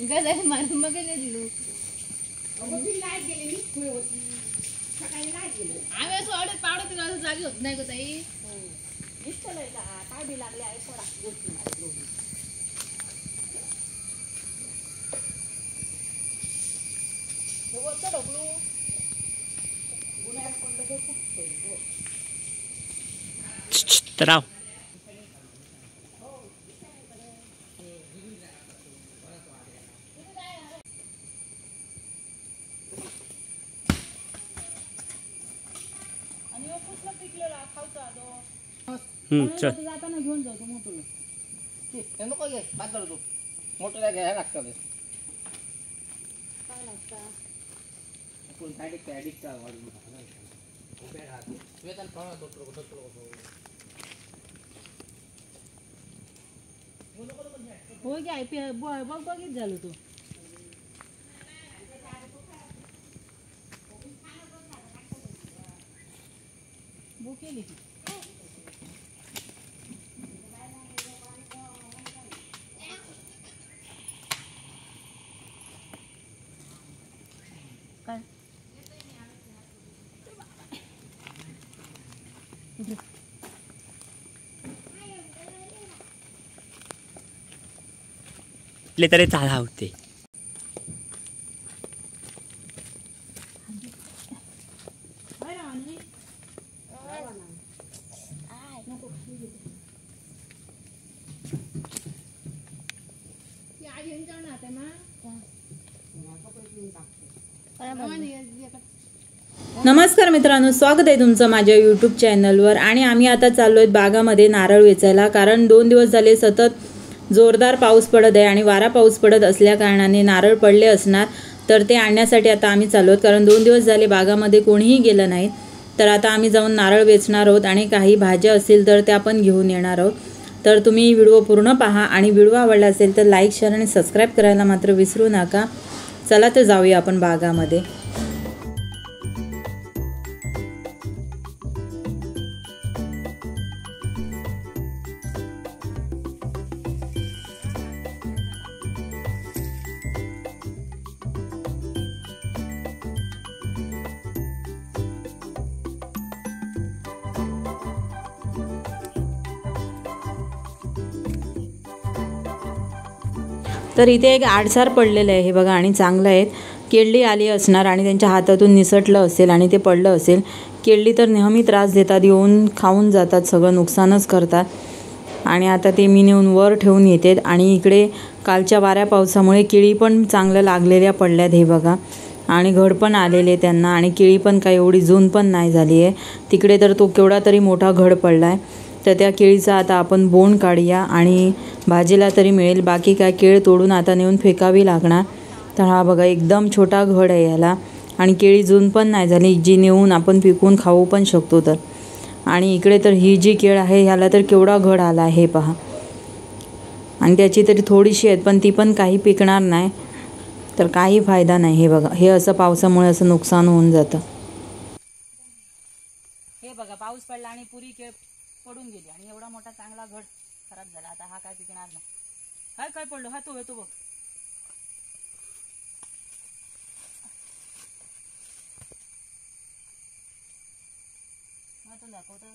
गजाय मारून मग दिलू आम्ही असं ऑर्डर पावडत असं जागी होत नाही ग ताई काय बी लागले आहे सोडा तराव जाताना घेऊन जातो मोठं नको घे बात करतो मोठं घ्यायला लागतं काय लागतं हो की आय पी बघ बघित झालो तो बुक केली की काय तरी चाला होते नमस्कार मित्रांनो, स्वागत आहे तुमचं माझ्या यूट्यूब चॅनलवर। आणि आम्ही आता चाललो आहेत बागामध्ये नारळ वेचायला, कारण 2 दिवस झाले सतत जोरदार पाऊस पडत आहे आणि वारा पाऊस पडत असल्या कारणाने नारळ पडले असणार, तर ते आणण्यासाठी आता आम्ही चाललो आहोत। कारण 2 दिवस झाले बागामध्ये कोणीही गेलं नाही, तर आता आम्ही जाऊन नारळ वेचणार आहोत आणि काही भाज्या असतील तर त्या पण घेऊन येणार आहोत। तर तुम्ही व्हिडिओ पूर्ण पहा आणि व्हिडिओ आवडला असेल तर लाईक, शेअर आणि सबस्क्राईब करायला मात्र विसरू नका। चला तर जाऊया आपण बागामध्ये। तर इथे एक आडसार पडलेलं आहे हे बघा, आणि चांगलं आहे। केळी आली असणार आणि त्यांच्या हातातून निसटलं असेल आणि ते पडलं असेल। केळी तर नेहमी त्रास देतात, येऊन खाऊन जातात, सगळं नुकसानच करतात। आणि आता ते मी नेऊन वर ठेवून येते। आणि इकडे कालच्या वाऱ्या पावसामुळे केळी पण चांगल्या लागलेल्या पडल्यात हे बघा, आणि घड पण आलेले त्यांना, आणि केळी पण काही एवढी जून पण नाही झाली आहे। तिकडे तर तो केवढा तरी मोठा घड पडला आहे। तर त्या केळीचा आता आपण बोंड काढूया आणि भाजीला तरी मिळेल, बाकी काय केळ तोडून आता नेऊन फेकावी लागणार। तर हा बघा एकदम छोटा घड आहे याला, आणि केळी जून पण नाही झाली, जी नेऊन आपण पिकवून खाऊ पण शकतो। तर आणि इकडे तर ही जी केळ आहे ह्याला तर केवढा घड आला आहे हे पहा, आणि त्याची तरी थोडीशी आहेत पण ती पण काही पिकणार नाही, तर काही फायदा नाही। हे बघा, हे असं पावसामुळे असं नुकसान होऊन जातं। हे बघा, पाऊस पडला आणि पुरी केळ पडून गेली आणि एवढा मोठा चांगला घड खराब झाला। आता हा काय पिकणार नाही। काय काय पडलो हा तो येतो बघ, तो दाखवतो।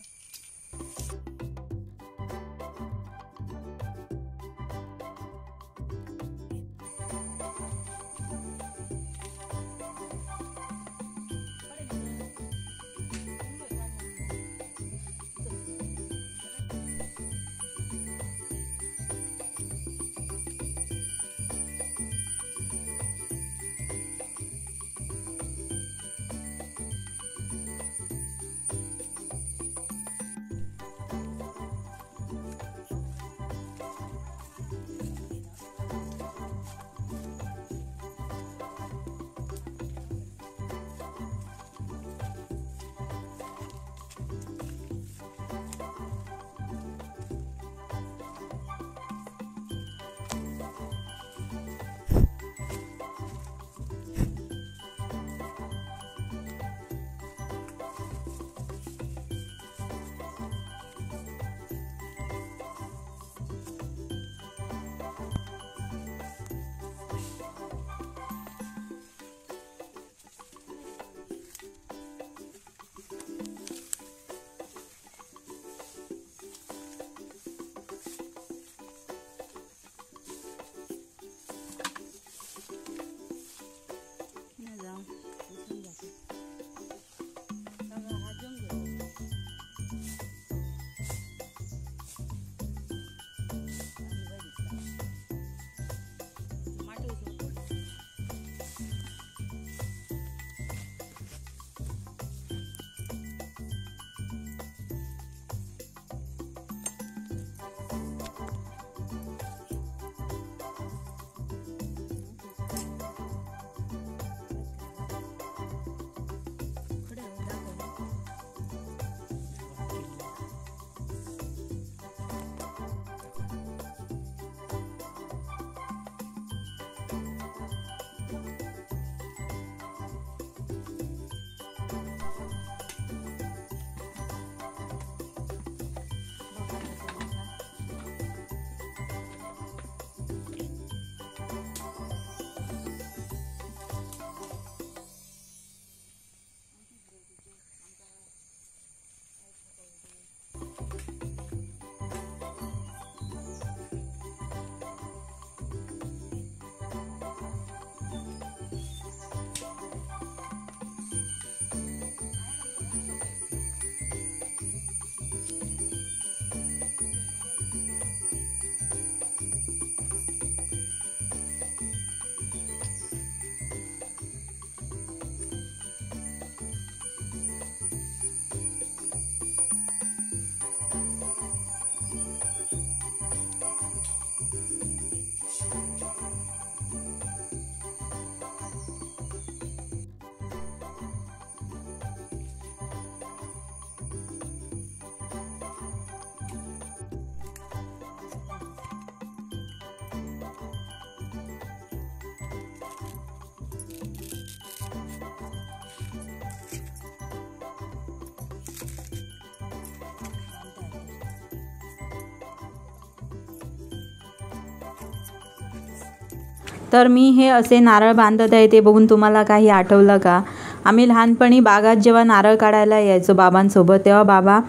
तर मी हे असे नारळ बांधत आहे ते बघून तुम्हाला काही आठवलं का? आम्ही लहानपणी बागात जेव्हा नारळ काढायला यायचो बाबांसोबत, तेव्हा बाबा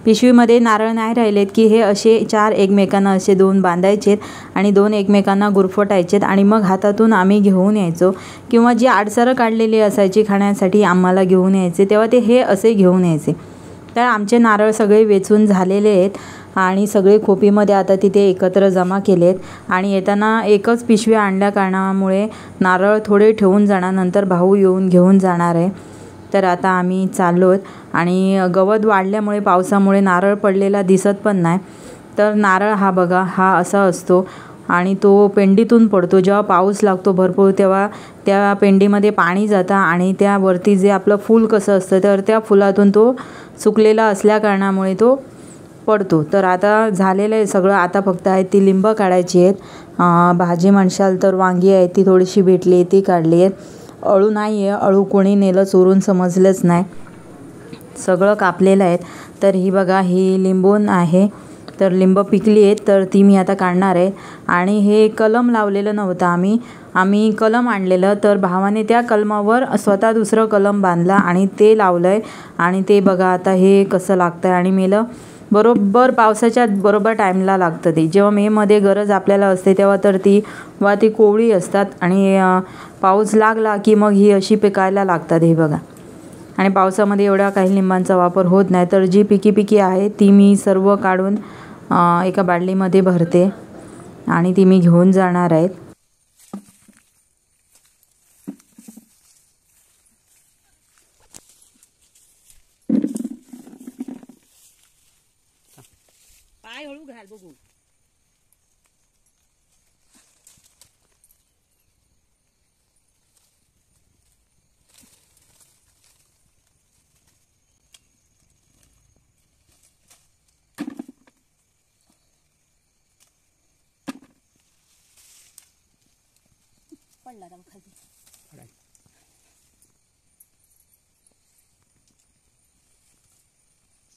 पिशवीमध्ये नारळ नाही राहिलेत की हे असे 4 एकमेकांना असे 2 बांधायचेत आणि 2 एकमेकांना गुरफटायचेत आणि मग हातातून आम्ही घेऊन यायचो. किंवा जी आडसरं काढलेली असायची खाण्यासाठी आम्हाला घेऊन यायचे, तेव्हा ते हे असे घेऊन यायचे. तर आमचे नारळ सगळे वेचून झालेले आहेत आणि सगळे खोपीमध्ये आता तिथे एकत्र जमा केलेत. आणि येताना एकच पिशवी आणल्या कारणामुळे नारळ थोडे ठेवून जाणार, नंतर भाऊ येऊन घेऊन जाणार आहे. तर आता आम्ही चाललो आहोत आणि गवत वाढल्यामुळे पावसामुळे नारळ पडलेला दिसत पण नाही. तर नारळ हा बघा हा असा असतो आणि तो पेंडीतून पडतो. जेव्हा पाऊस लागतो भरपूर तेव्हा त्या पेंडीमध्ये पाणी जातं आणि त्यावरती जे आपलं फूल कसं असतं तर त्या फुलातून तो सुकलेला असल्या कारणामुळे तो पडतो. तर आता झालेलं आहे सगळं. आता फक्त आहे ती लिंब काढायची आहेत. भाजी म्हणशाल तर वांगी आहे ती थोडीशी भेटली ती काढली आहेत. अळू नाही आहे, अळू कोणी नेलं चोरून समजलंच नाही, सगळं कापलेलं आहे. तर ही बघा ही लिंबून आहे, तर लिंब पिकली आहेत तर ती मी आता काढणार आहे. आणि हे कलम लावलेलं नव्हतं आम्ही कलम आणलेलं, तर भावाने त्या कलमावर स्वतः दुसरं कलम बांधला आणि ते लावलं आहे. आणि ते बघा आता हे कसं लागतं आहे. आणि मेलं बरोबर पावसाच्या बरोबर टाईमला लागतं ते. जेव्हा मेमध्ये गरज आपल्याला असते तेव्हा तर ती कोवळी असतात आणि पाऊस लागला की मग ही अशी पिकायला लागतात. हे बघा. आणि पावसामध्ये एवढा काही लिंबांचा वापर होत नाही. तर जी पिकी आहे ती मी सर्व काढून एका बादलीमध्ये भरते आणि ती मी घेऊन जाणार आहेत. पाय हळू घाल बघू. पडला का खाली?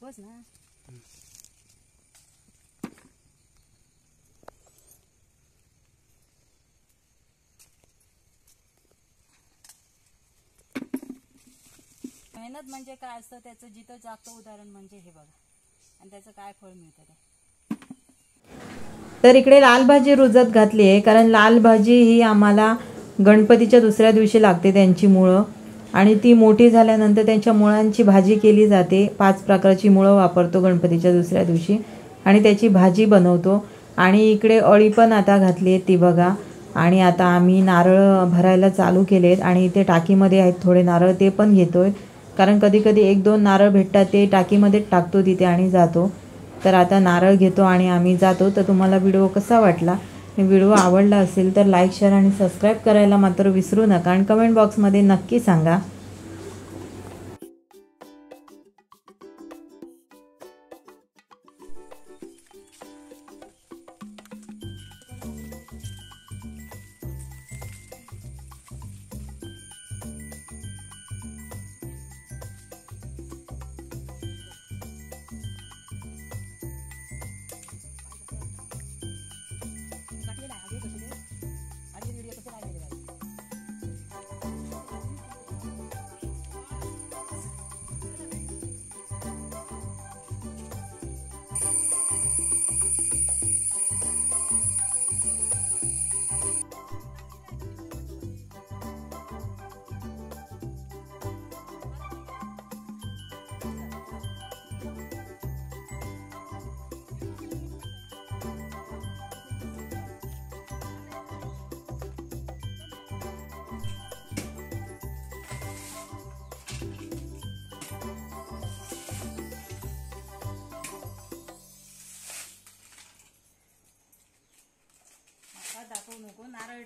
बस ना. मेहनत म्हणजे काय असतं त्याचं जिथं जागतं उदाहरण म्हणजे हे बघा. आणि त्याचं काय फळ मिळतं ते. तर इकडे लाल भाजी रुजत घातली आहे, कारण लाल भाजी ही आम्हाला गणपतीच्या दुसऱ्या दिवशी लागते त्यांची मुळं. आणि ती मोठी झाल्यानंतर त्यांच्या मुळांची भाजी केली जाते. 5 प्रकारची मुळं वापरतो गणपतीच्या दुसऱ्या दिवशी आणि त्याची भाजी बनवतो. आणि इकडे अळी पण आता घातली आहे ती बघा. आणि आता आम्ही नारळ भरायला चालू केलेत आणि इथे टाकीमध्ये आहेत थोडे नारळ, ते पण घेतोय. कारण कधी कधी 1-2 नारळ भेटतात ते टाकीमध्ये टाकतो तिथे आणि जातो. तर आता नारळ घेतो आणि आम्ही जातो. तर तुम्हाला व्हिडिओ कसा वाटला? व्हिडिओ आवडला असेल तर लाईक, शेअर आणि सबस्क्राईब करायला मात्र विसरू नका आणि कमेंट बॉक्समध्ये नक्की सांगा. दाखवू नको नारळ